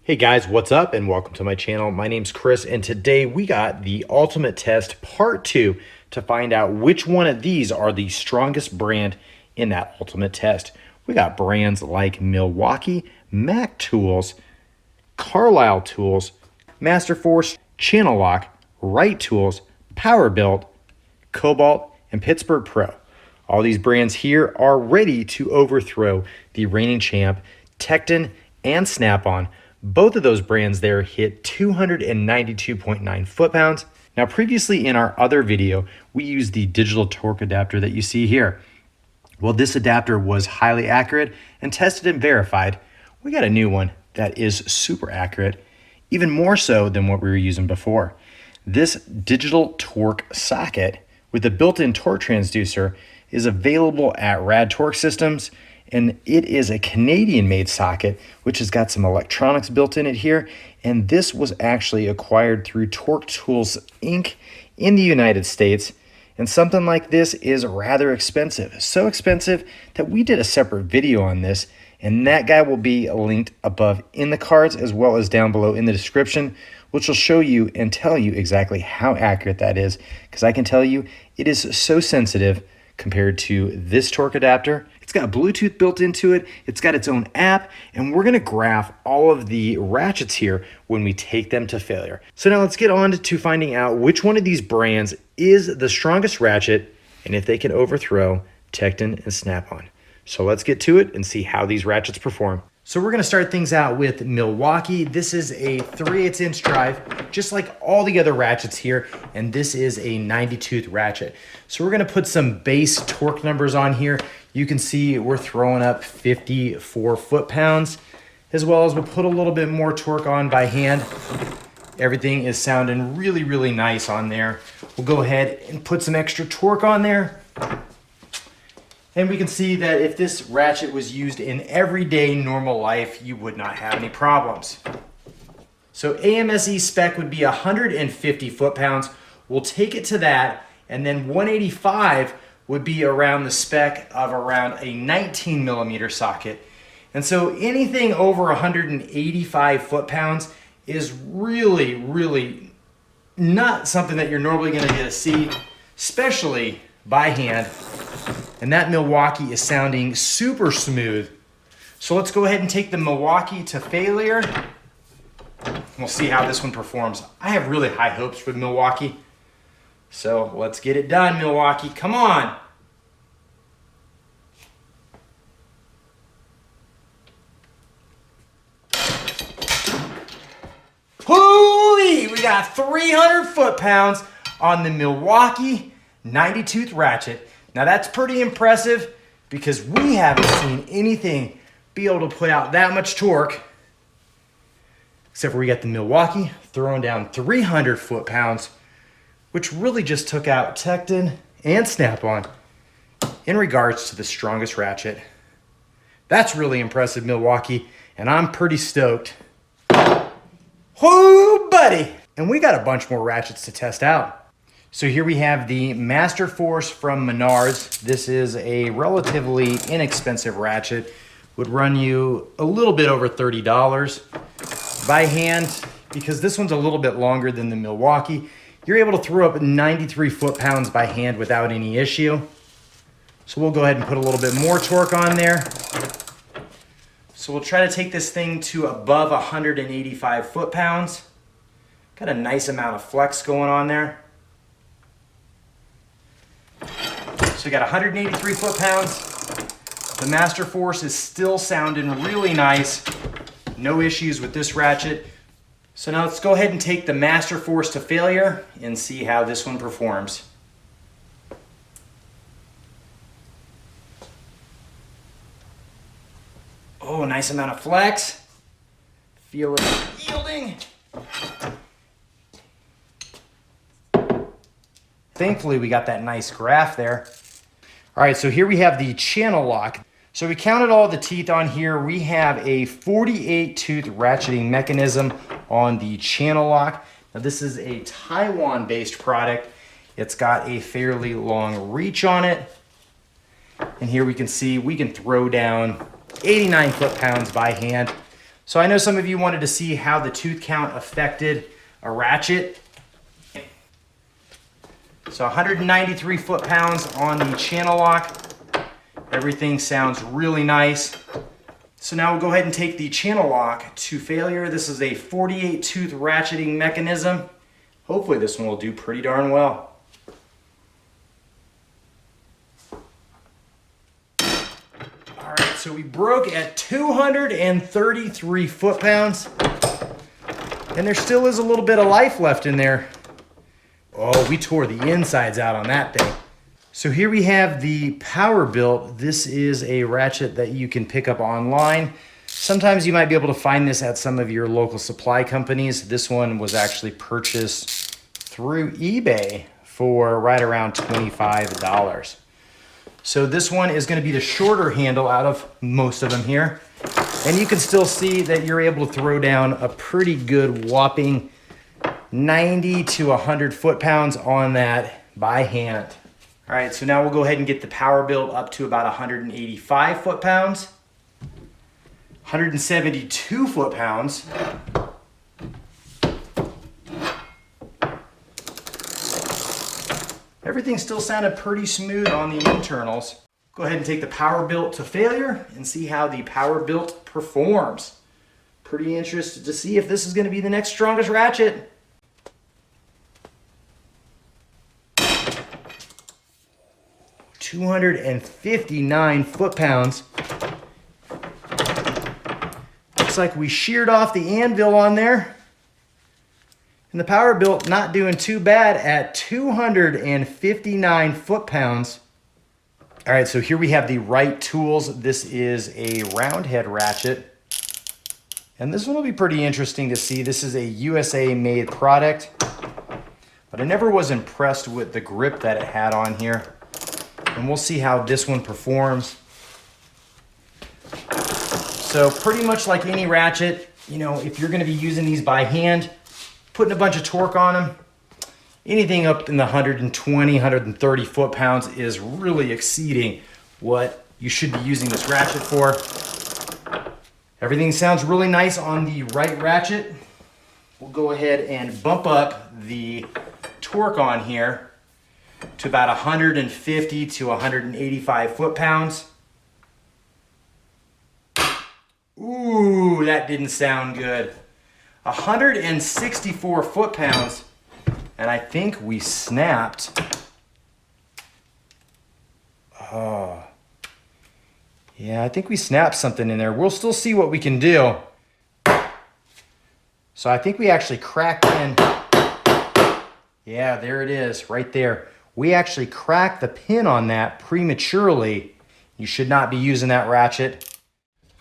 Hey guys, what's up and welcome to my channel. My name's Chris and today we got the Ultimate Test Part 2 to find out which one of these are the strongest brand in that Ultimate Test. We got brands like Milwaukee, Mac Tools, Carlyle Tools, Masterforce, Channel Lock, Wright Tools, PowerBuilt, Kobalt, and Pittsburgh Pro. All these brands here are ready to overthrow the reigning champ, Tekton and SnapOn. Both of those brands there hit 292.9 foot-pounds. Now, previously in our other video, we used the digital torque adapter that you see here. Well, this adapter was highly accurate and tested and verified. We got a new one that is super accurate, even more so than what we were using before. This digital torque socket with a built-in torque transducer is available at Rad Torque Systems, and it is a Canadian-made socket, which has got some electronics built in it here. And this was actually acquired through Torque Tools Inc. in the United States. And something like this is rather expensive. So expensive that we did a separate video on this, and that guy will be linked above in the cards as well as down below in the description, which will show you and tell you exactly how accurate that is. Because I can tell you, it is so sensitive compared to this torque adapter. It's got Bluetooth built into it, it's got its own app, and we're gonna graph all of the ratchets here when we take them to failure. So now let's get on to finding out which one of these brands is the strongest ratchet and if they can overthrow Tekton and SnapOn. So let's get to it and see how these ratchets perform. So we're gonna start things out with Milwaukee. This is a 3/8 inch drive, just like all the other ratchets here, and this is a 90-tooth ratchet. So we're gonna put some base torque numbers on here. You can see we're throwing up 54 foot-pounds, as well as we'll put a little bit more torque on by hand. Everything is sounding really, really nice on there. We'll go ahead and put some extra torque on there. And we can see that if this ratchet was used in everyday normal life, you would not have any problems. So AMSE spec would be 150 foot-pounds. We'll take it to that, and then 185 would be around the spec of around a 19 millimeter socket. And so anything over 185 foot-pounds is really, really not something that you're normally gonna get to see, especially by hand. And that Milwaukee is sounding super smooth. So let's go ahead and take the Milwaukee to failure. We'll see how this one performs. I have really high hopes for Milwaukee. So let's get it done, Milwaukee. Come on. Holy, we got 300 foot-pounds on the Milwaukee 90-tooth ratchet. Now that's pretty impressive because we haven't seen anything be able to put out that much torque, except for we got the Milwaukee throwing down 300 foot-pounds, which really just took out Tekton and SnapOn in regards to the strongest ratchet. That's really impressive, Milwaukee, and I'm pretty stoked. Whoo, buddy! And we got a bunch more ratchets to test out. So here we have the Masterforce from Menards. This is a relatively inexpensive ratchet. Would run you a little bit over $30. By hand, because this one's a little bit longer than the Milwaukee, you're able to throw up 93 foot-pounds by hand without any issue. So we'll go ahead and put a little bit more torque on there. So we'll try to take this thing to above 185 foot-pounds. Got a nice amount of flex going on there. So we got 183 foot-pounds. The Masterforce is still sounding really nice. No issues with this ratchet. So now let's go ahead and take the Masterforce to failure and see how this one performs. Oh, nice amount of flex. Feel it yielding. Thankfully, we got that nice graph there. All right, so here we have the channel lock. So we counted all the teeth on here. We have a 48-tooth ratcheting mechanism on the channel lock. Now this is a Taiwan-based product. It's got a fairly long reach on it. And here we can see we can throw down 89 foot-pounds by hand. So I know some of you wanted to see how the tooth count affected a ratchet. So 193 foot-pounds on the channel lock. Everything sounds really nice. So now we'll go ahead and take the channel lock to failure. This is a 48 tooth ratcheting mechanism. Hopefully this one will do pretty darn well. All right, so we broke at 233 foot-pounds. And there still is a little bit of life left in there. Oh, we tore the insides out on that thing. So here we have the PowerBuilt. This is a ratchet that you can pick up online. Sometimes you might be able to find this at some of your local supply companies. This one was actually purchased through eBay for right around $25. So this one is going to be the shorter handle out of most of them here. And you can still see that you're able to throw down a pretty good whopping 90 to 100 foot-pounds on that by hand. All right, so now we'll go ahead and get the PowerBuilt up to about 185 foot-pounds, 172 foot-pounds, everything still sounded pretty smooth on the internals. Go ahead and take the PowerBuilt to failure and see how the PowerBuilt performs. Pretty interested to see if this is going to be the next strongest ratchet. $259 foot-pounds. Looks like we sheared off the anvil on there. And the PowerBuilt not doing too bad at 259 foot-pounds. All right, so here we have the Wright tools. This is a round head ratchet. And this one will be pretty interesting to see. This is a USA-made product. But I never was impressed with the grip that it had on here. And we'll see how this one performs. So pretty much like any ratchet, you know, if you're going to be using these by hand, putting a bunch of torque on them, anything up in the 120, 130 foot-pounds is really exceeding what you should be using this ratchet for. Everything sounds really nice on the Wright ratchet. We'll go ahead and bump up the torque on here to about 150 to 185 foot-pounds. Ooh, that didn't sound good. 164 foot-pounds, and I think we snapped. Oh, yeah, I think we snapped something in there. We'll still see what we can do. So I think we actually cracked in. Yeah, there it is, right there. We actually cracked the pin on that prematurely. You should not be using that ratchet.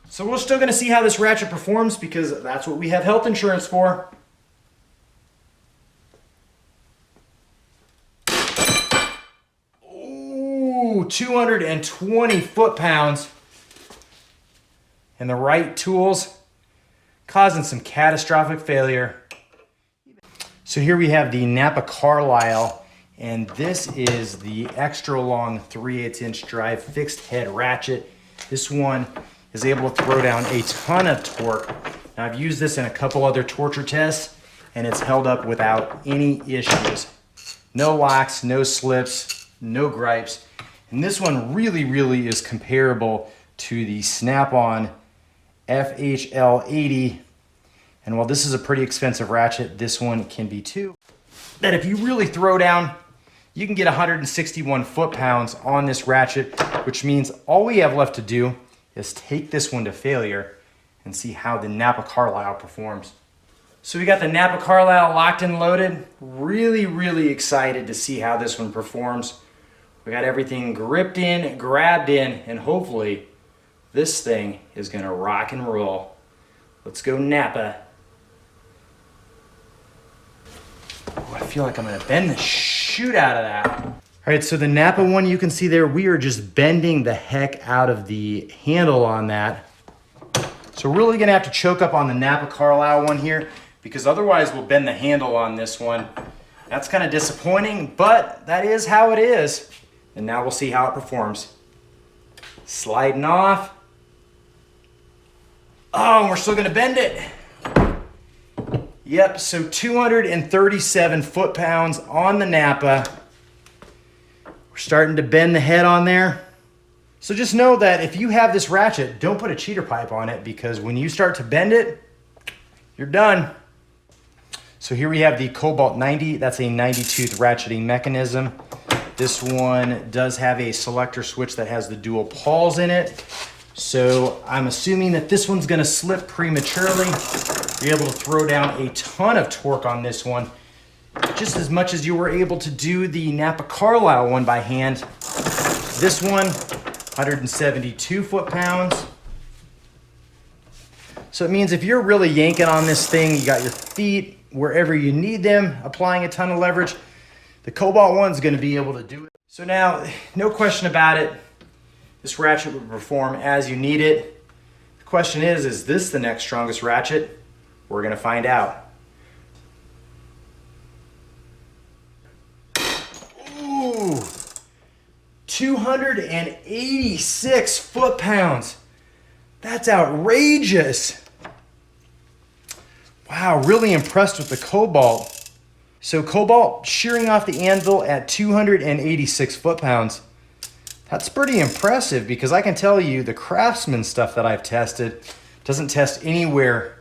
So we're still going to see how this ratchet performs because that's what we have health insurance for. Ooh, 220 foot-pounds. And the Wright tools causing some catastrophic failure. So here we have the Napa Carlile. And this is the extra long 3/8 inch drive fixed head ratchet. This one is able to throw down a ton of torque. Now I've used this in a couple other torture tests and it's held up without any issues. No locks, no slips, no gripes. And this one really is comparable to the SnapOn FHL80. And while this is a pretty expensive ratchet, this one can be too. That if you really throw down, you can get 161 foot-pounds on this ratchet, which means all we have left to do is take this one to failure and see how the Napa Carlile performs. So we got the Napa Carlile locked and loaded. Really excited to see how this one performs. We got everything gripped in, grabbed in, and hopefully this thing is gonna rock and roll. Let's go Napa. Oh, I feel like I'm gonna bend the shoot out of that. All right, so the Napa one, you can see there, we are just bending the heck out of the handle on that. So we're really gonna have to choke up on the Napa Carlile one here because otherwise we'll bend the handle on this one. That's kind of disappointing, but that is how it is. And now we'll see how it performs. Sliding off. Oh, we're still gonna bend it. Yep, so 237 foot-pounds on the Napa. We're starting to bend the head on there. So just know that if you have this ratchet, don't put a cheater pipe on it, because when you start to bend it, you're done. So here we have the Kobalt 90. That's a 90-tooth ratcheting mechanism. This one does have a selector switch that has the dual pawls in it. So I'm assuming that this one's gonna slip prematurely. You're able to throw down a ton of torque on this one, just as much as you were able to do the Napa Carlile one by hand. This one, 172 foot-pounds. So it means if you're really yanking on this thing, you got your feet wherever you need them, applying a ton of leverage, the Kobalt one's gonna be able to do it. So now, no question about it, this ratchet will perform as you need it. The question is this the next strongest ratchet? We're gonna find out. Ooh, 286 foot-pounds. That's outrageous. Wow, really impressed with the Kobalt. So Kobalt shearing off the anvil at 286 foot-pounds. That's pretty impressive, because I can tell you the Craftsman stuff that I've tested doesn't test anywhere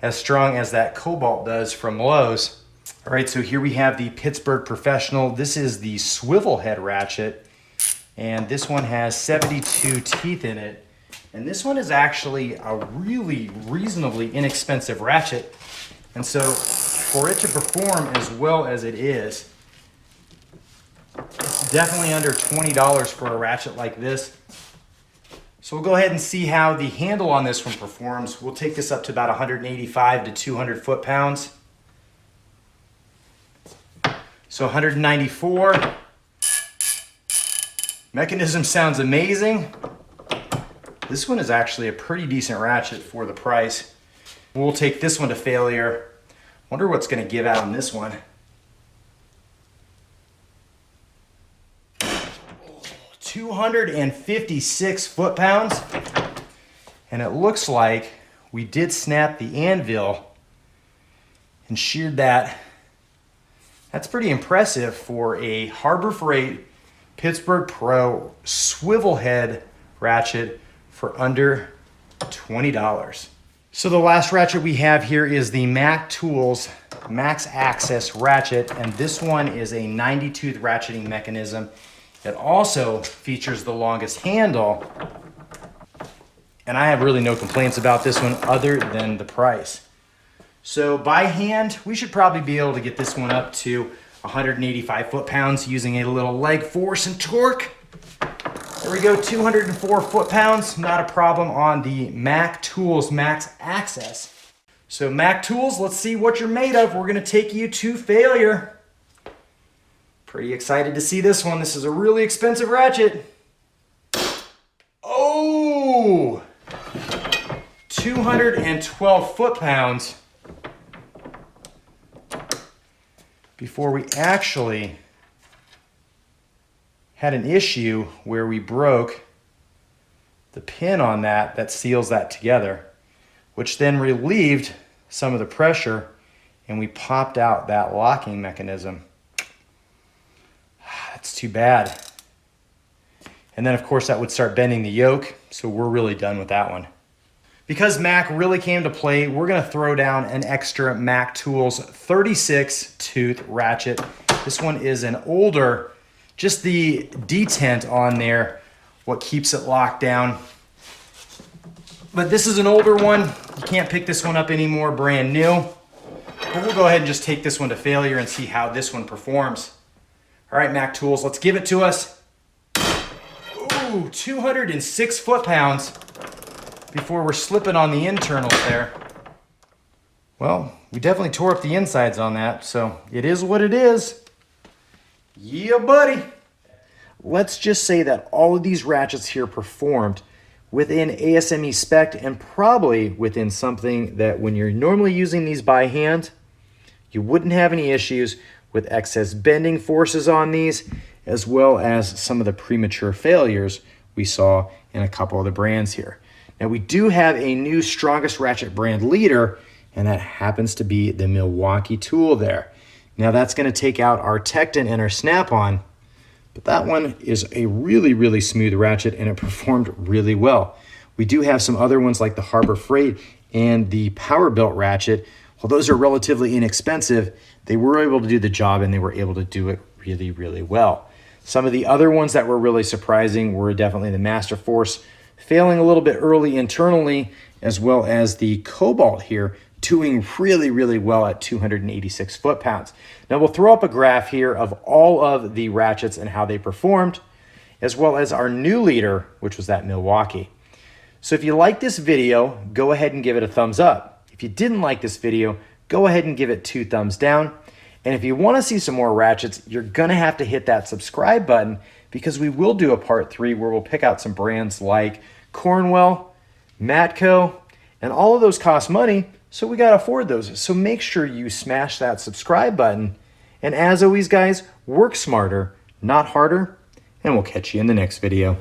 as strong as that Kobalt does from Lowe's. All right, so here we have the Pittsburgh Professional. This is the swivel head ratchet, and this one has 72 teeth in it. And this one is actually a really reasonably inexpensive ratchet. And so for it to perform as well as it is, it's definitely under $20 for a ratchet like this. So we'll go ahead and see how the handle on this one performs. We'll take this up to about 185 to 200 foot-pounds. So 194. Mechanism sounds amazing. This one is actually a pretty decent ratchet for the price. We'll take this one to failure. Wonder what's gonna give out on this one. 256 foot-pounds. And it looks like we did snap the anvil and sheared that. That's pretty impressive for a Harbor Freight Pittsburgh Pro swivel head ratchet for under $20. So the last ratchet we have here is the Tools Max Axess ratchet, and this one is a 90-tooth ratcheting mechanism. It also features the longest handle, and I have really no complaints about this one other than the price. So by hand, we should probably be able to get this one up to 185 foot-pounds using a little leg force and torque. There we go, 204 foot-pounds, not a problem on the Tools Max Axess. So Tools, let's see what you're made of. We're gonna take you to failure. Pretty excited to see this one. This is a really expensive ratchet. Oh, 212 foot-pounds before we actually had an issue where we broke the pin on that seals that together, which then relieved some of the pressure, and we popped out that locking mechanism. That's too bad. And then of course that would start bending the yoke, so we're really done with that one. Because Mac really came to play, we're gonna throw down an extra Tools 36 tooth ratchet. This one is an older, just the detent on there, what keeps it locked down. But this is an older one. You can't pick this one up anymore, brand new. But we'll go ahead and just take this one to failure and see how this one performs. All right, Tools, let's give it to us. Ooh, 206 foot-pounds before we're slipping on the internals there. Well, we definitely tore up the insides on that, so it is what it is. Yeah, buddy. Let's just say that all of these ratchets here performed within ASME spec, and probably within something that when you're normally using these by hand, you wouldn't have any issues with excess bending forces on these, as well as some of the premature failures we saw in a couple of the brands here. Now we do have a new strongest ratchet brand leader, and that happens to be the Milwaukee tool there. Now that's going to take out our Tekton and our SnapOn, but that one is a really, really smooth ratchet and it performed really well. We do have some other ones like the Harbor Freight and the PowerBuilt ratchet. While those are relatively inexpensive, they were able to do the job and they were able to do it really, really well. Some of the other ones that were really surprising were definitely the Master Force failing a little bit early internally, as well as the Kobalt here doing really, really well at 286 foot-pounds. Now we'll throw up a graph here of all of the ratchets and how they performed, as well as our new leader, which was that Milwaukee. So if you like this video, go ahead and give it a thumbs up. If you didn't like this video, go ahead and give it 2 thumbs down. And if you want to see some more ratchets, you're going to have to hit that subscribe button, because we will do a part 3 where we'll pick out some brands like Cornwell, Matco, and all of those cost money, so we got to afford those. So make sure you smash that subscribe button. And as always, guys, work smarter, not harder, and we'll catch you in the next video.